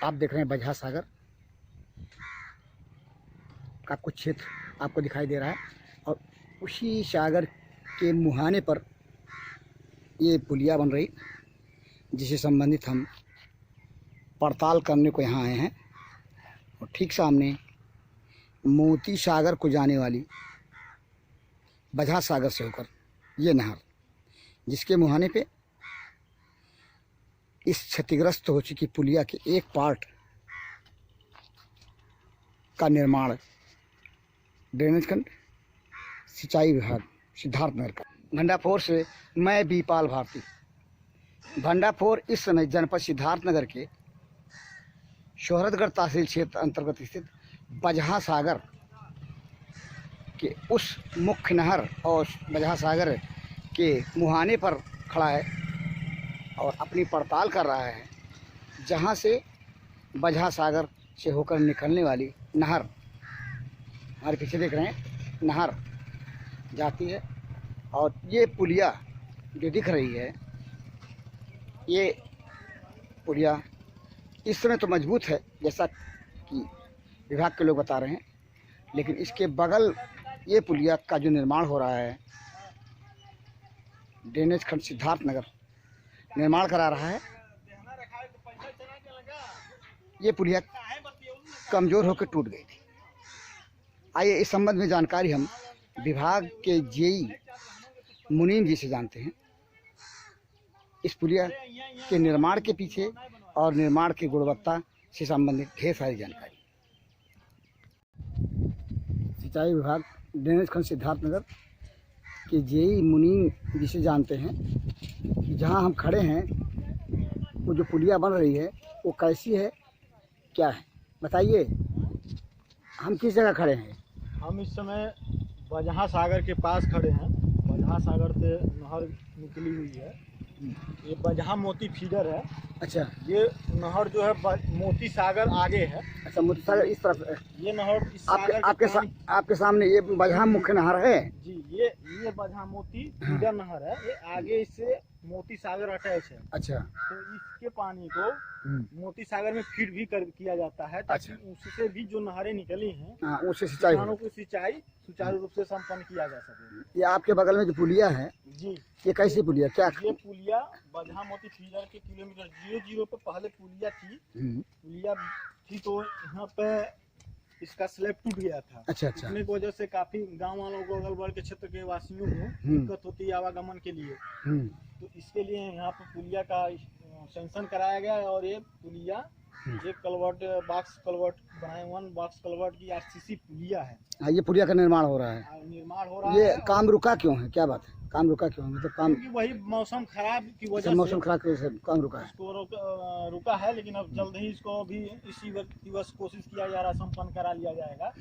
आप देख रहे हैं बजहा सागर का कुछ क्षेत्र आपको दिखाई दे रहा है और उसी सागर के मुहाने पर ये पुलिया बन रही, जिससे संबंधित हम पड़ताल करने को यहाँ आए हैं। और ठीक सामने मोती सागर को जाने वाली बजहा सागर से होकर ये नहर, जिसके मुहाने पे इस क्षतिग्रस्त हो चुकी पुलिया के एक पार्ट का निर्माण ड्रेनेज खंड सिंचाई विभाग सिद्धार्थनगर का। भंडारपुर से मैं बीपाल भारती। भंडारपुर इस समय जनपद सिद्धार्थनगर के शोहरतगढ़ तहसील क्षेत्र अंतर्गत स्थित बजहा सागर के उस मुख्य नहर और बजहा सागर के मुहाने पर खड़ा है और अपनी पड़ताल कर रहा है, जहाँ से बजहा सागर से होकर निकलने वाली नहर, हमारे पीछे देख रहे हैं, नहर जाती है। और ये पुलिया जो दिख रही है, ये पुलिया इस समय तो मजबूत है जैसा कि विभाग के लोग बता रहे हैं, लेकिन इसके बगल ये पुलिया का जो निर्माण हो रहा है, ड्रेनेज खंड सिद्धार्थनगर निर्माण करा रहा है। ये पुलिया कमज़ोर होकर टूट गई थी। आइए इस संबंध में जानकारी हम विभाग के जेई मुनीम जी से जानते हैं। इस पुलिया के निर्माण के पीछे और निर्माण की गुणवत्ता से संबंधित ढेर सारी जानकारी। सिंचाई विभाग ड्रेनेज खंड सिद्धार्थनगर के जेई मुनीम जी से जानते हैं कि जहां हम खड़े हैं वो जो पुलिया बन रही है वो कैसी है, क्या है, बताइए। हम किस जगह खड़े हैं? हम इस समय बजहा सागर के पास खड़े हैं। बजहा सागर से नहर निकली हुई है। ये बजहा मोती फीडर है। अच्छा, ये नहर जो है मोती सागर आगे है। अच्छा, मोती सागर इस तरफ है। ये नहर इस आपके सामने ये बजहा मुख्य नहर है जी। ये बजहा मोती फीडर नहर है। ये आगे इससे मोती सागर अटैच है। अच्छा, तो इसके पानी को मोती सागर में फीड भी किया जाता है, ताकि उससे भी जो नहरें निकली हैं उससे सिंचाई को सिंचाई सुचारू रूप से संपन्न किया जा सके। ये आपके बगल में जो पुलिया है जी, ये कैसी पुलिया, क्या? ये पुलिया बजहा मोती फीडर के किलोमीटर 00 पे पहले पुलिया थी तो यहाँ पे इसका स्लैब टूट गया था। अच्छा अच्छा। टूटने की वजह से काफी गांव वालों को, अगल बगल के क्षेत्र के वासियों को दिक्कत होती है आवागमन के लिए। तो इसके लिए यहाँ पे पुलिया का सेंक्शन कराया गया है। और ये पुलिया एक कलवर्ट बॉक्स कलवर्ट बनाए, 1 बॉक्स कलवर्ट की आरसीसी पुलिया है। हाँ, ये पुलिया का निर्माण हो रहा है। ये काम रुका क्यों है, क्या बात है? काम रुका क्यों है? मतलब काम वही मौसम खराब की वजह से, मौसम खराब की वजह से काम रुका है। इसको रुका है, लेकिन अब जल्द ही इसको भी इसी दिवस कोशिश किया जा रहा है, संपन्न करा लिया जाएगा।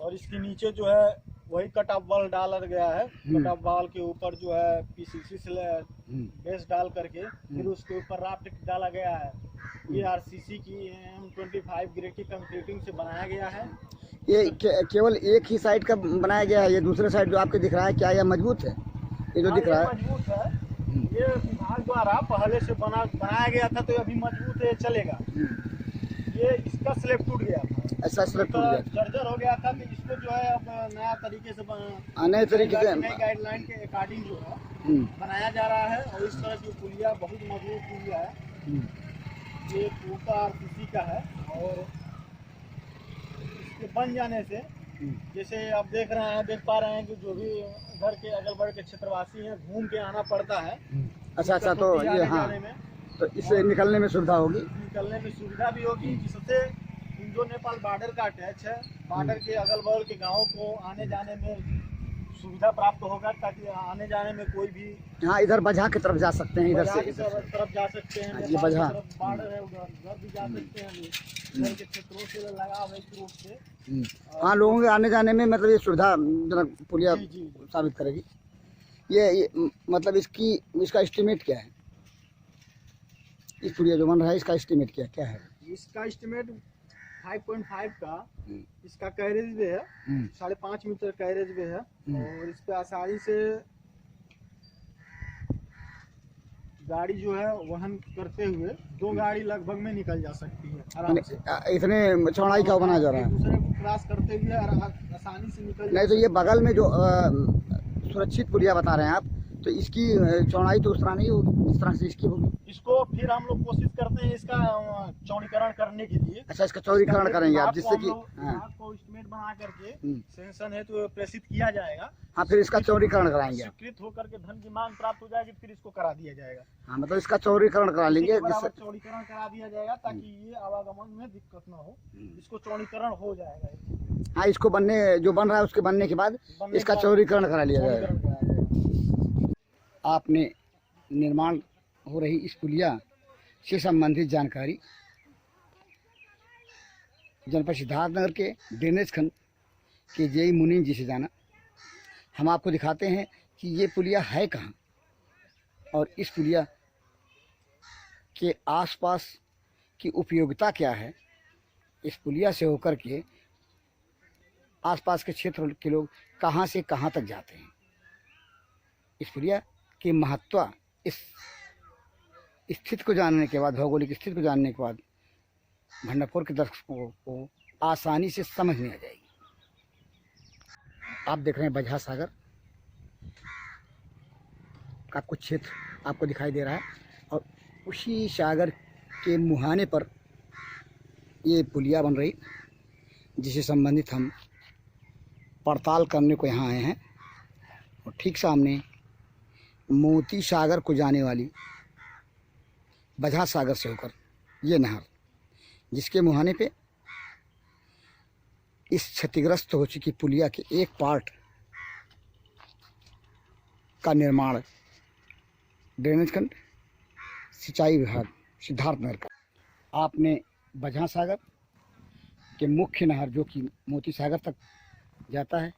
और इसके नीचे जो है वही कट ऑफ वॉल डाला गया है। कट ऑफ वॉल के ऊपर जो है पीसीसी से बेस डाल करके फिर उसके ऊपर राफ्ट डाला गया है। ये आरसीसी की M25 ग्रेड की कंक्रीटिंग से बनाया गया है। ये केवल एक ही साइड का बनाया गया है? ये दूसरे साइड जो आपके दिख रहा है, क्या यह मजबूत है? ये जो दिख रहा है मजबूत है। ये विभाग द्वारा पहले से बनाया गया था, तो अभी मजबूत है, चलेगा। ये इसका स्लैब टूट गया था, ऐसा स्लैब टूट गया, जर्जर हो गया था। तो इसको जो है अब नया तरीके से नए तरीके से नई गाइडलाइन के अकॉर्डिंग जो है बनाया जा रहा है। और इस तरह की पुलिया बहुत मजबूत पुलिया है। ये पूरा आरसीसी का है। और इसके बन जाने से, जैसे आप देख पा रहे हैं कि जो भी घर के अगल बगल के क्षेत्रवासी हैं, घूम के आना पड़ता है। अच्छा अच्छा, तो ये हाँ, तो इससे निकलने में सुविधा होगी, भी होगी, जिससे इंडो नेपाल बॉर्डर का अटैच है। बॉर्डर के अगल बगल के गाँव को आने जाने में सुविधा प्राप्त होगा, ताकि आने जाने में कोई भी, हाँ, इधर बजहा की तरफ जा सकते हैं, इधर से तरफ जा सकते हैं। ये बजहा बॉर्डर है, उधर भी जा सकते हैं। इधर के क्षेत्रों से लगा हुआ एक रूप से हाँ, लोगों के आने जाने में मतलब ये सुविधाजनक पुलिया साबित करेगी। ये मतलब इसका एस्टीमेट क्या है? इस पुलिया जो बन रहा है, इसका एस्टीमेट क्या है? इसका एस्टीमेट 5.5 का इसका कैरेज वे है। 5.5 मीटर कैरेज वे है। और इस पे आसानी से गाड़ी जो है वहन करते हुए 2 गाड़ी लगभग में निकल जा सकती है आराम यानी से। इतने चौड़ाई का बनाया जा रहा एक है। दूसरे को क्रॉस करते हुए आसानी से निकल नहीं तो ये बगल में जो सुरक्षित पुलिया बता रहे हैं आप, तो इसकी चौड़ाई तो उस तरह नहीं होगी जिस तरह से इसकी होगी। इसको फिर हम लोग कोशिश करते हैं इसका चौड़ीकरण करने के लिए। अच्छा, इसका चौड़ीकरण करेंगे आप, जिससे कि हाँ को एस्टिमेट बना करके सेंक्शन है तो प्रेषित किया जाएगा। हाँ, फिर इसका चौड़ीकरण कराएंगे आप। स्वीकृत होकर के धन की मांग प्राप्त हो जाएगी, फिर इसको करा दिया जाएगा। हाँ, मतलब इसका चौड़ीकरण करा लेंगे, जिससे चौड़ीकरण करा दिया जाएगा ताकि ये आवागमन में दिक्कत ना हो। इसको चौड़ीकरण हो जाएगा। हाँ, इसको बनने जो बन रहा है उसके बनने के बाद इसका चौड़ीकरण करा लिया जाएगा। आपने निर्माण हो रही इस पुलिया से संबंधित जानकारी जनपद सिद्धार्थनगर के ड्रेनेज खंड के जेई मुनीम जी से जाना। हम आपको दिखाते हैं कि ये पुलिया है कहाँ और इस पुलिया के आसपास की उपयोगिता क्या है। इस पुलिया से होकर के आसपास के क्षेत्र के लोग कहाँ से कहाँ तक जाते हैं। इस पुलिया की महत्व इस स्थिति को जानने के बाद, भौगोलिक स्थिति को जानने के बाद भंडारपुर के दर्शकों को आसानी से समझ में आ जाएगी। आप देख रहे हैं बजहा सागर का कुछ क्षेत्र आपको दिखाई दे रहा है और उसी सागर के मुहाने पर ये पुलिया बन रही, जिससे संबंधित हम पड़ताल करने को यहाँ आए हैं। और ठीक सामने मोती सागर को जाने वाली बजहा सागर से होकर ये नहर, जिसके मुहाने पे इस क्षतिग्रस्त हो चुकी पुलिया के एक पार्ट का निर्माण ड्रेनेज खंड सिंचाई विभाग सिद्धार्थनगर का। आपने बजहा सागर के मुख्य नहर जो कि मोती सागर तक जाता है,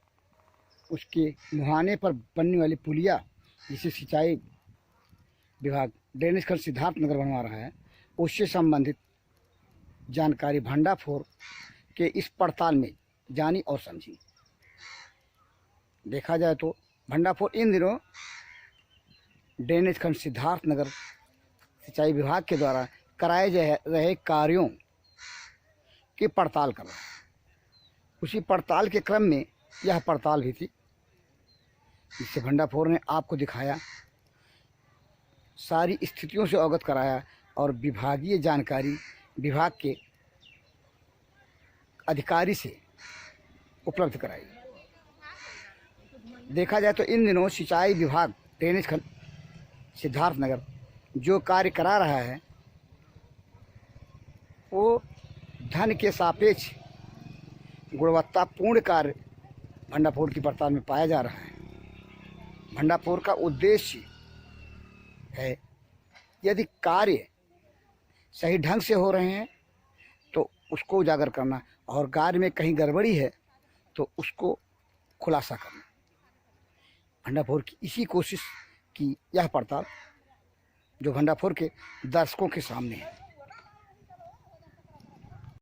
उसके मुहाने पर बनने वाली पुलिया जिसे सिंचाई विभाग ड्रेनेज खंड सिद्धार्थनगर बनवा रहा है, उससे संबंधित जानकारी भंडारपुर के इस पड़ताल में जानी और समझी। देखा जाए तो भंडारपुर इन दिनों ड्रेनेज खंड सिद्धार्थनगर सिंचाई विभाग के द्वारा कराए जा रहे कार्यों की पड़ताल कर रहा है। उसी पड़ताल के क्रम में यह पड़ताल भी थी, जिससे भंडारपुर ने आपको दिखाया, सारी स्थितियों से अवगत कराया और विभागीय जानकारी विभाग के अधिकारी से उपलब्ध कराई। देखा जाए तो इन दिनों सिंचाई विभाग ड्रेनेज खंड सिद्धार्थनगर जो कार्य करा रहा है वो धन के सापेक्ष गुणवत्तापूर्ण कार्य भंडारपुर की पड़ताल में पाया जा रहा है। भंडारपुर का उद्देश्य है, यदि कार्य सही ढंग से हो रहे हैं तो उसको उजागर करना, और कार्य में कहीं गड़बड़ी है तो उसको खुलासा करना। भंडारपुर की इसी कोशिश की यह पड़ताल जो भंडारपुर के दर्शकों के सामने है।